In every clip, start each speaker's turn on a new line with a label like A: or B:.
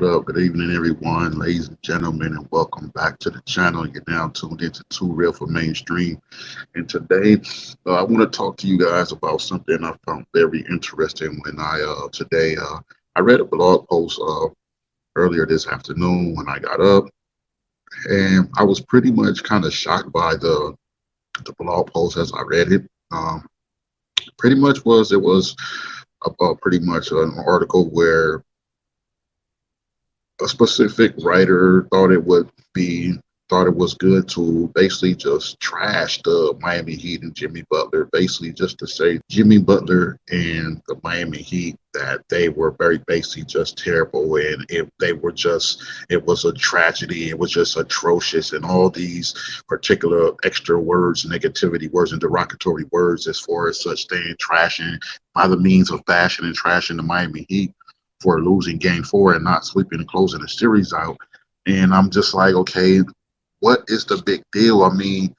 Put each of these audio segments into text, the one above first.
A: up? Good evening, everyone, ladies and gentlemen, and welcome back to the channel. You're now tuned into Too Real for Mainstream. And today, I want to talk to you guys about something I found very interesting when I read a blog post earlier this afternoon when I got up, and I was pretty much kind of shocked by the blog post as I read it. Pretty much was it was about pretty much an article where a specific writer thought it was good to basically just trash the Miami Heat and Jimmy Butler, basically just to say Jimmy Butler and the Miami Heat that they were very basically just terrible, and it was a tragedy, it was just atrocious, and all these particular extra words, negativity words and derogatory words as far as such thing, trashing by the means of fashion and trashing the Miami Heat for losing game 4 and not sweeping and closing the series out. And I'm just like, okay, what is the big deal? I mean,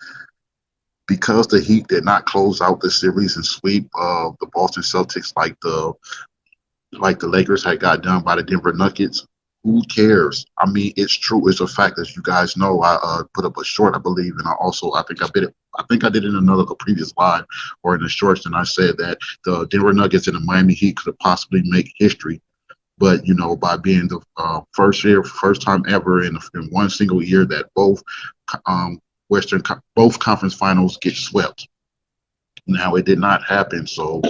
A: because the Heat did not close out the series and sweep the Boston Celtics like the Lakers had got done by the Denver Nuggets, who cares? I mean, it's true. It's a fact, as you guys know. I put up a short, I believe, and I think I did it. I think I did it in a previous live or in the shorts, and I said that the Denver Nuggets and the Miami Heat could possibly make history, but by being the first time ever in one single year that um, both conference finals get swept. Now it did not happen, so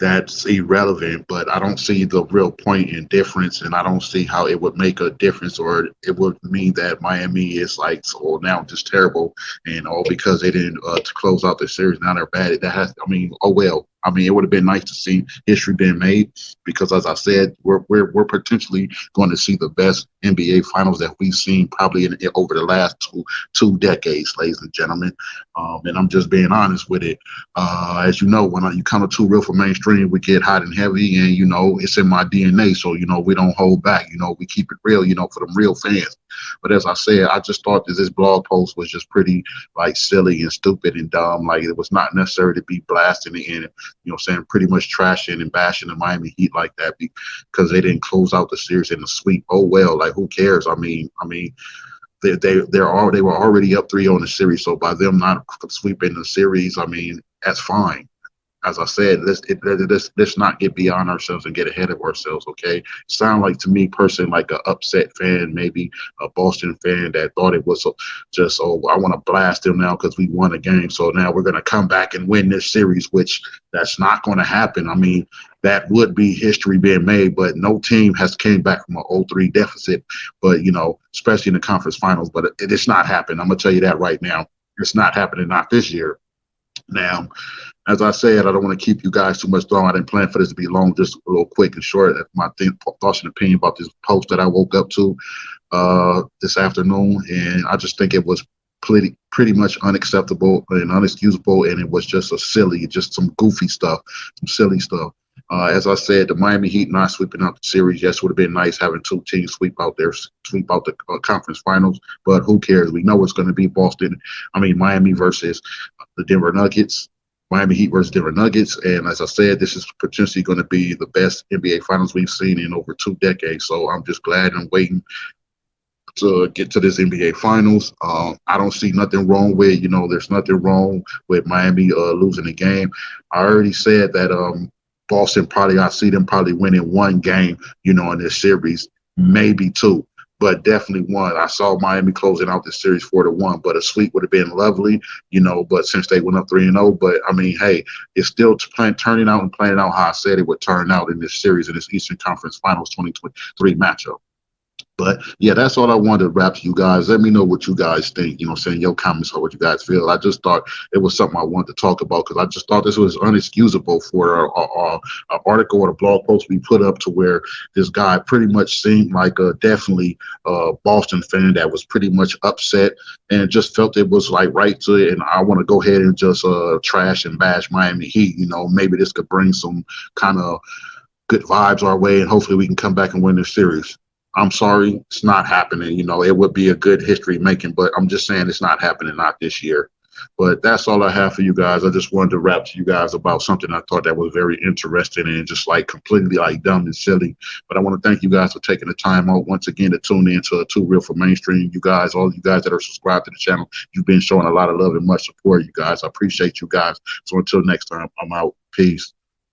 A: that's irrelevant, but I don't see the real point in difference, and I don't see how it would make a difference, or it would mean that Miami is like, so now just terrible, and all because they didn't to close out the series. Now they're bad. I mean, oh well. I mean, it would have been nice to see history being made because, as I said, we're potentially going to see the best NBA finals that we've seen probably over the last two decades, ladies and gentlemen. And I'm just being honest with it. As you know, when you come to Too Real for Mainstream, we get hot and heavy, and it's in my DNA. So we don't hold back. We keep it real. For them real fans. But as I said, I just thought that this blog post was just pretty like silly and stupid and dumb. Like it was not necessary to be blasting and saying pretty much trashing and bashing the Miami Heat like that because they didn't close out the series in the sweep. Oh well, like who cares? I mean, they were already up 3 on the series, so by them not sweeping the series, I mean that's fine. As I said, let's not get beyond ourselves and get ahead of ourselves, okay? Sound like to me personally like a upset fan, maybe a Boston fan that thought it was just, oh, I want to blast them now because we won a game, so now we're going to come back and win this series, which that's not going to happen. I mean, that would be history being made, but no team has came back from an 0-3 deficit, but, especially in the conference finals, but it's not happening. I'm going to tell you that right now. It's not happening, not this year. Now, as I said, I don't want to keep you guys too much long. I didn't plan for this to be long, just a little quick and short. My thoughts and opinion about this post that I woke up to this afternoon, and I just think it was pretty much unacceptable and unexcusable, and it was just just some goofy stuff, some silly stuff. As I said, the Miami Heat not sweeping out the series, yes, would have been nice having two teams sweep out the conference finals, but who cares? We know it's going to be Miami versus the Denver Nuggets. Miami Heat versus Denver Nuggets, and as I said, this is potentially going to be the best NBA Finals we've seen in over 2 decades. So I'm just glad and waiting to get to this NBA Finals. I don't see nothing wrong with, there's nothing wrong with Miami losing the game. I already said that Boston I see them probably winning 1 game, in this series, maybe 2. But definitely 1. I saw Miami closing out the series 4-1, but a sweep would have been lovely, But since they went up 3-0, but I mean, hey, it's still turning out and playing out how I said it would turn out in this series, in this Eastern Conference Finals 2023 matchup. But yeah, that's all I wanted to wrap to you guys. Let me know what you guys think, send your comments or what you guys feel. I just thought it was something I wanted to talk about because I just thought this was unexcusable for an article or a blog post we put up to where this guy pretty much seemed like a definitely Boston fan that was pretty much upset and just felt it was like right to it. And I want to go ahead and just trash and bash Miami Heat. Maybe this could bring some kind of good vibes our way and hopefully we can come back and win this series. I'm sorry, it's not happening. It would be a good history making, but I'm just saying it's not happening, not this year. But that's all I have for you guys. I just wanted to rap to you guys about something I thought that was very interesting and just like completely like dumb and silly. But I want to thank you guys for taking the time out once again to tune in to Too Real for Mainstream. You guys, all you guys that are subscribed to the channel, you've been showing a lot of love and much support, you guys. I appreciate you guys. So until next time, I'm out. Peace.